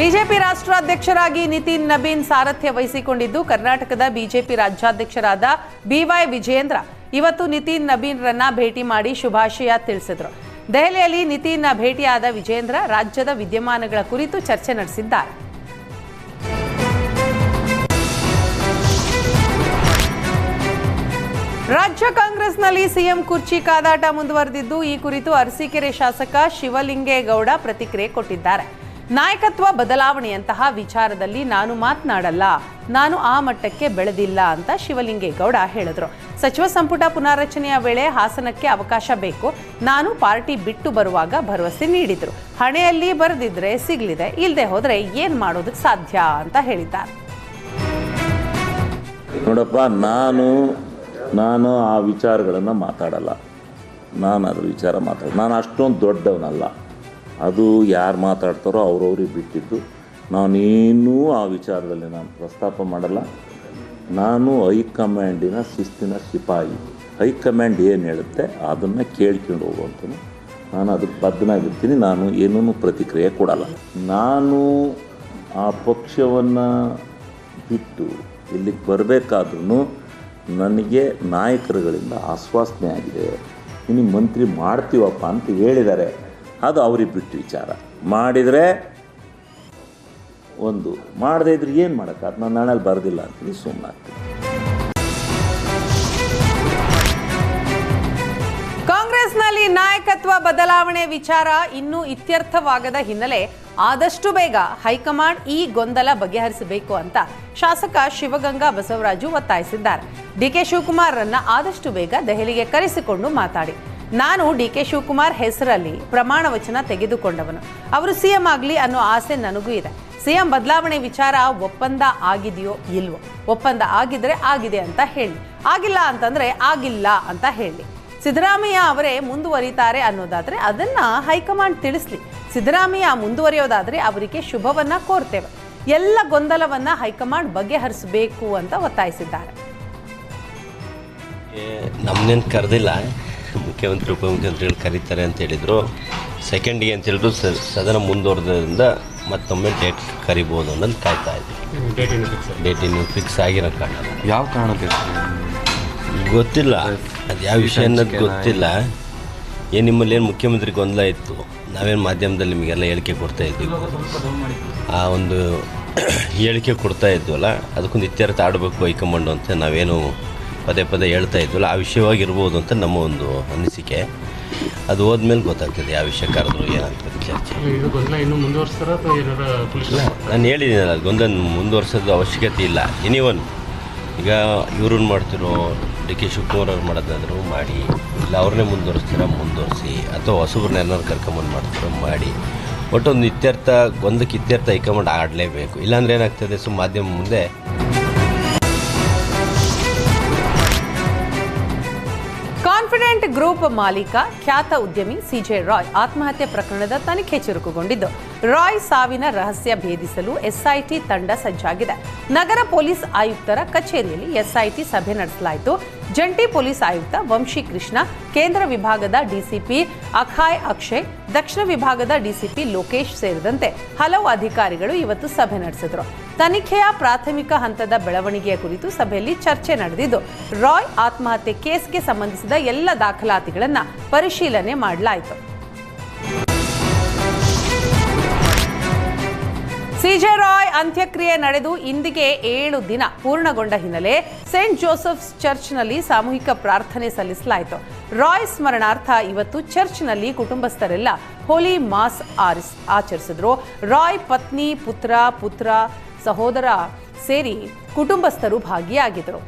BJP ರಾಷ್ಟ್ರಾಧ್ಯಕ್ಷರಾಗಿ Nitin Nabin ಸಾರಥ್ಯ ವಹಿಸಿಕೊಂಡಿದ್ದು ಕರ್ನಾಟಕದ BJP ರಾಜ್ಯಾಧ್ಯಕ್ಷರಾದ B Y Vijayendra ಇವತ್ತು ನಿತಿನ್ ನಬೀನ್ರನ್ನ ಭೇಟಿ ಮಾಡಿ ಶುಭಾಶಯ ತಿಳಿಸಿದರು. ದೆಹಲಿಯಲ್ಲಿ ನಿತಿನ್ ಭೇಟಿಯಾದ ವಿಜಯೇಂದ್ರ ರಾಜ್ಯದ ವಿದ್ಯಮಾನಗಳ ಕುರಿತು ಚರ್ಚೆ ನಡೆಸಿದ್ದಾರೆ. ರಾಜ್ಯ ಕಾಂಗ್ರೆಸ್ನಲ್ಲಿ ಸಿಎಂ ಕುರ್ಚಿ ಕಾದಾಟ ಮುಂದುವರೆದಿದ್ದು ಈ ಕುರಿತು ಅರಸೀಕೆರೆ ಶಾಸಕ ಶಿವಲಿಂಗೇಗೌಡ ಪ್ರತಿಕ್ರಿಯೆ ಕೊಟ್ಟಿದ್ದಾರೆ. ನಾಯಕತ್ವ ಬದಲಾವಣೆಯಂತಹ ವಿಚಾರದಲ್ಲಿ ನಾನು ಮಾತನಾಡಲ್ಲ, ನಾನು ಆ ಮಟ್ಟಕ್ಕೆ ಬೆಳೆದಿಲ್ಲ ಅಂತ ಶಿವಲಿಂಗೇಗೌಡ ಹೇಳಿದ್ರು. ಸಚಿವ ಸಂಪುಟ ಪುನಾರಚನೆಯ ವೇಳೆ ಹಾಸನಕ್ಕೆ ಅವಕಾಶ ಬೇಕು, ನಾನು ಪಾರ್ಟಿ ಬಿಟ್ಟು ಬರುವಾಗ ಭರವಸೆ ನೀಡಿದ್ರು. ಹಣೆಯಲ್ಲಿ ಬರೆದಿದ್ರೆ ಸಿಗ್ಲಿದೆ, ಇಲ್ಲದೆ ಹೋದ್ರೆ ಏನ್ ಮಾಡೋದಕ್ಕೆ ಸಾಧ್ಯ ಅಂತ ಹೇಳಿದ್ದಾರೆ. ನೋಡಪ್ಪ, ನಾನು ಆ ವಿಚಾರಗಳನ್ನು ಮಾತಾಡಲ್ಲ. ನಾನು ಅದ್ರ ವಿಚಾರ ನಾನು ಅಷ್ಟೊಂದು ದೊಡ್ಡವನಲ್ಲ. ಅದು ಯಾರು ಮಾತಾಡ್ತಾರೋ ಅವ್ರವ್ರಿಗೆ ಬಿಟ್ಟಿದ್ದು. ನಾನೇನೂ ಆ ವಿಚಾರದಲ್ಲಿ ನಾನು ಪ್ರಸ್ತಾಪ ಮಾಡಲ್ಲ. ನಾನು ಹೈಕಮಾಂಡಿನ ಶಿಸ್ತಿನ ಸಿಪಾಯಿ. ಹೈಕಮಾಂಡ್ ಏನು ಹೇಳುತ್ತೆ ಅದನ್ನು ಕೇಳ್ಕೊಂಡು ಹೋಗುವಂಥದ್ದು. ನಾನು ಅದಕ್ಕೆ ಬದ್ಧನಾಗಿರ್ತೀನಿ. ನಾನು ಏನೂ ಪ್ರತಿಕ್ರಿಯೆ ಕೊಡಲ್ಲ. ನಾನು ಆ ಪಕ್ಷವನ್ನು ಬಿಟ್ಟು ಇಲ್ಲಿಗೆ ಬರಬೇಕಾದ್ರೂ ನನಗೆ ನಾಯಕರುಗಳಿಂದ ಆಶ್ವಾಸನೆ ಆಗಿದೆ. ನಿನಗೆ ಮಂತ್ರಿ ಮಾಡ್ತೀವಪ್ಪ ಅಂತ ಹೇಳಿದ್ದಾರೆ. ಅದು ಅವ್ರಿಗೆ ಬಿಟ್ಟು ವಿಚಾರ. ಮಾಡಿದರೆ ಒಂದು, ಮಾಡದೇ ಇದ್ರೆ ಏನು ಮಾಡೋಕ್ಕಾಗ, ನಾನು ನಾಳೆ ಬರೋದಿಲ್ಲ ಅಂತೀನಿ, ಸುಮ್ಮನಾಗ್ತೀನಿ. ಕಾಂಗ್ರೆಸ್ನಲ್ಲಿ ನಾಯಕತ್ವ ಬದಲಾವಣೆ ವಿಚಾರ ಇನ್ನೂ ಇತ್ಯರ್ಥವಾಗದ ಹಿನ್ನೆಲೆ ಆದಷ್ಟು ಬೇಗ ಹೈಕಮಾಂಡ್ ಈ ಗೊಂದಲ ಬಗೆಹರಿಸಬೇಕು ಅಂತ ಶಾಸಕ ಶಿವಗಂಗಾ ಬಸವರಾಜು ಒತ್ತಾಯಿಸಿದ್ದಾರೆ. ಡಿಕೆ ಶಿವಕುಮಾರ್ರನ್ನ ಆದಷ್ಟು ಬೇಗ ದೆಹಲಿಗೆ ಕರೆಸಿಕೊಂಡು ಮಾತಾಡಿ. ನಾನು ಡಿಕೆ ಶಿವಕುಮಾರ್ ಹೆಸರಲ್ಲಿ ಪ್ರಮಾಣ ವಚನ ತೆಗೆದುಕೊಂಡವನು. ಅವರು ಸಿಎಂ ಆಗಲಿ ಅನ್ನೋ ಆಸೆ ನನಗೂ ಇದೆ. ಸಿಎಂ ಬದಲಾವಣೆ ವಿಚಾರ ಒಪ್ಪಂದ ಆಗಿದೆಯೋ ಇಲ್ವೋ? ಒಪ್ಪಂದ ಆಗಿದ್ರೆ ಆಗಿದೆ ಅಂತ ಹೇಳಿ, ಆಗಿಲ್ಲ ಅಂತಂದ್ರೆ ಆಗಿಲ್ಲ ಅಂತ ಹೇಳಿ. ಸಿದ್ದರಾಮಯ್ಯ ಅವರೇ ಮುಂದುವರಿತಾರೆ ಅನ್ನೋದಾದ್ರೆ ಅದನ್ನ ಹೈಕಮಾಂಡ್ ತಿಳಿಸ್ಲಿ. ಸಿದ್ದರಾಮಯ್ಯ ಮುಂದುವರಿಯೋದಾದ್ರೆ ಅವರಿಗೆ ಶುಭವನ್ನ ಕೋರ್ತೇವೆ. ಎಲ್ಲ ಗೊಂದಲವನ್ನ ಹೈಕಮಾಂಡ್ ಬಗೆಹರಿಸಬೇಕು ಅಂತ ಒತ್ತಾಯಿಸಿದ್ದಾರೆ. ನಮ್ಮನ್ನೇನು ಕರೆದಿಲ್ಲ, ಮುಖ್ಯಮಂತ್ರಿ ಉಪಮುಖ್ಯಮಂತ್ರಿಗಳು ಕರೀತಾರೆ ಅಂತ ಹೇಳಿದರು. ಸೆಕೆಂಡಿಗೆ ಅಂತ ಹೇಳಿದ್ರು ಸದನ ಮುಂದುವರೆದ್ರಿಂದ ಮತ್ತೊಮ್ಮೆ ಡೇಟ್ ಕರಿಬೋದು ಅನ್ನೋದು ಕಾಯ್ತಾ ಇದ್ವಿ. ಡೇಟ್ ಇನ್ನೂ ಫಿಕ್ಸ್ ಆಗಿರೋ ಕಾರಣ ಯಾವ ಕಾರಣ ಗೊತ್ತಿಲ್ಲ. ಅದು ಯಾವ ವಿಷಯ ಅನ್ನೋದು ಗೊತ್ತಿಲ್ಲ. ನಿಮ್ಮಲ್ಲಿ ಏನು ಮುಖ್ಯಮಂತ್ರಿ ಗೊಂದಲ ಇತ್ತು, ನಾವೇನು ಮಾಧ್ಯಮದಲ್ಲಿ ನಿಮಗೆಲ್ಲ ಹೇಳಿಕೆ ಕೊಡ್ತಾ ಇದ್ವಿ. ಆ ಒಂದು ಹೇಳಿಕೆ ಕೊಡ್ತಾ ಇದ್ವಲ್ಲ, ಅದಕ್ಕೊಂದು ಇತ್ಯರ್ಥ ಆಡಬೇಕು ಹೈಕಮಾಂಡು ಅಂತ ನಾವೇನು ಪದೇ ಪದೇ ಹೇಳ್ತಾ ಇದ್ವಲ್ಲ, ಆ ವಿಷಯವಾಗಿರ್ಬೋದು ಅಂತ ನಮ್ಮ ಒಂದು ಅನಿಸಿಕೆ. ಅದು ಹೋದ್ಮೇಲೆ ಗೊತ್ತಾಗ್ತದೆ ಯಾವ ವಿಷಯ ಕರೆದ್ರು ಏನಂತ ಚರ್ಚೆ. ನಾನು ಹೇಳಿದ್ದೀನಲ್ಲ, ಗೊಂದಲ ಮುಂದುವರ್ಸೋದು ಅವಶ್ಯಕತೆ ಇಲ್ಲ. ಎನಿವನ್ ಈಗ ಇವ್ರನ್ನ ಮಾಡ್ತಿರೋ ಡಿ ಕೆ ಶಿವಕುಮಾರ್ ಅವ್ರು ಮಾಡೋದಾದರೂ ಮಾಡಿ, ಇಲ್ಲ ಅವ್ರನ್ನೇ ಮುಂದುವರಿಸಿ, ಅಥವಾ ಹೊಸಬ್ರನ್ನ ಏನಾದ್ರು ಕರ್ಕೊಂಬಂದು ಮಾಡ್ತಾರೋ ಮಾಡಿ. ಒಟ್ಟೊಂದು ಇತ್ಯರ್ಥ, ಗೊಂದಕ್ಕೆ ಇತ್ಯರ್ಥ ಹೈಕಮಾಂಡ್ ಆಡಲೇಬೇಕು. ಇಲ್ಲಾಂದ್ರೆ ಏನಾಗ್ತದೆ, ಮಾಧ್ಯಮ ಮುಂದೆ ಕಾನ್ಫಿಡೆಂಟ್ ಗ್ರೂಪ್ ಮಾಲೀಕ ಖ್ಯಾತ ಉದ್ಯಮಿ ಸಿಜೆ ರಾಯ್ ಆತ್ಮಹತ್ಯೆ ಪ್ರಕರಣದ ತನಿಖೆ ಚುರುಕುಗೊಂಡಿದ್ದು, ರಾಯ್ ಸಾವಿನ ರಹಸ್ಯ ಭೇದಿಸಲು ಎಸ್ಐಟಿ ತಂಡ ಸಜ್ಜಾಗಿದೆ. ನಗರ ಪೊಲೀಸ್ ಆಯುಕ್ತರ ಕಚೇರಿಯಲ್ಲಿ ಎಸ್ಐಟಿ ಸಭೆ ನಡೆಸಲಾಯಿತು. ಜಂಟಿ ಪೊಲೀಸ್ ಆಯುಕ್ತ ವಂಶಿ ಕೃಷ್ಣ, ಕೇಂದ್ರ ವಿಭಾಗದ ಡಿಸಿಪಿ ಅಖಾಯ್ ಅಕ್ಷಯ್, ದಕ್ಷಿಣ ವಿಭಾಗದ ಡಿಸಿಪಿ ಲೋಕೇಶ್ ಸೇರಿದಂತೆ ಹಲವು ಅಧಿಕಾರಿಗಳು ಇವತ್ತು ಸಭೆ ನಡೆಸಿದರು. ತನಿಖೆಯ ಪ್ರಾಥಮಿಕ ಹಂತದ ಬೆಳವಣಿಗೆಯ ಕುರಿತು ಸಭೆಯಲ್ಲಿ ಚರ್ಚೆ ನಡೆದಿದ್ದು, ರಾಯ್ ಆತ್ಮಹತ್ಯೆ ಕೇಸ್ಗೆ ಸಂಬಂಧಿಸಿದ ಎಲ್ಲ ದಾಖಲಾತಿಗಳನ್ನು ಪರಿಶೀಲನೆ ಮಾಡಲಾಯಿತು. ಸಿಜೆ ರಾಯ್ ಅಂತ್ಯಕ್ರಿಯೆ ನಡೆದು ಇಂದಿಗೆ 7 ದಿನ ಪೂರ್ಣಗೊಂಡ ಹಿನ್ನೆಲೆ ಸೇಂಟ್ ಜೋಸೆಫ್ಸ್ ಚರ್ಚ್ನಲ್ಲಿ ಸಾಮೂಹಿಕ ಪ್ರಾರ್ಥನೆ ಸಲ್ಲಿಸಲಾಯಿತು. ರಾಯ್ ಸ್ಮರಣಾರ್ಥ ಇವತ್ತು ಚರ್ಚ್ನಲ್ಲಿ ಕುಟುಂಬಸ್ಥರೆಲ್ಲ ಹೋಲಿ ಮಾಸ್ ಆಚರಿಸಿದ್ರು. ರಾಯ್ ಪತ್ನಿ, ಪುತ್ರ, ಸಹೋದರ ಸೇರಿ ಕುಟುಂಬಸ್ಥರು ಭಾಗಿಯಾಗಿದ್ದರು.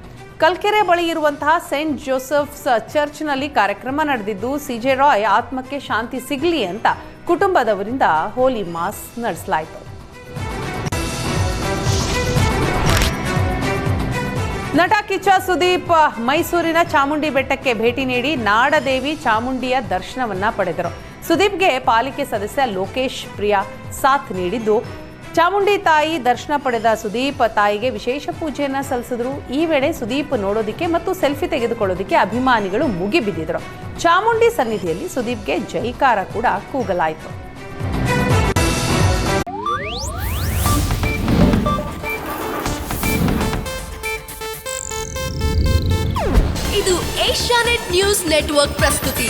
ಕಲ್ಕೆರೆ ಬಳಿ ಇರುವಂತಹ ಸೇಂಟ್ ಜೋಸೆಫ್ಸ್ ಚರ್ಚ್ನಲ್ಲಿ ಕಾರ್ಯಕ್ರಮ ನಡೆದಿದ್ದು, ಸಿಜೆ ರಾಯ್ ಆತ್ಮಕ್ಕೆ ಶಾಂತಿ ಸಿಗಲಿ ಅಂತ ಕುಟುಂಬದವರಿಂದ ಹೋಲಿ ಮಾಸ್ ನಡೆಸಲಾಯಿತು. ನಟ ಕಿಚ್ಚ ಸುದೀಪ್ ಮೈಸೂರಿನ ಚಾಮುಂಡಿ ಬೆಟ್ಟಕ್ಕೆ ಭೇಟಿ ನೀಡಿ ನಾಡದೇವಿ ಚಾಮುಂಡಿಯ ದರ್ಶನವನ್ನ ಪಡೆದರು. ಸುದೀಪ್ಗೆ ಪಾಲಿಕೆ ಸದಸ್ಯ ಲೋಕೇಶ್ ಪ್ರಿಯಾ ಸಾಥ್ ನೀಡಿದ್ದು, ಚಾಮುಂಡಿ ತಾಯಿ ದರ್ಶನ ಪಡೆದ ಸುದೀಪ್ ತಾಯಿಗೆ ವಿಶೇಷ ಪೂಜೆಯನ್ನ ಸಲ್ಲಿಸಿದ್ರು. ಈ ವೇಳೆ ಸುದೀಪ್ ನೋಡೋದಿಕ್ಕೆ ಮತ್ತು ಸೆಲ್ಫಿ ತೆಗೆದುಕೊಳ್ಳೋದಿಕ್ಕೆ ಅಭಿಮಾನಿಗಳು ಮುಗಿಬಿದ್ದಿದ್ರು. ಚಾಮುಂಡಿ ಸನ್ನಿಧಿಯಲ್ಲಿ ಸುದೀಪ್ಗೆ ಜೈಕಾರ ಕೂಡ ಕೂಗಲಾಯಿತು. ಇದು ಏಷ್ಯಾನೆಟ್ ನ್ಯೂಸ್ ನೆಟ್ವರ್ಕ್ ಪ್ರಸ್ತುತಿ.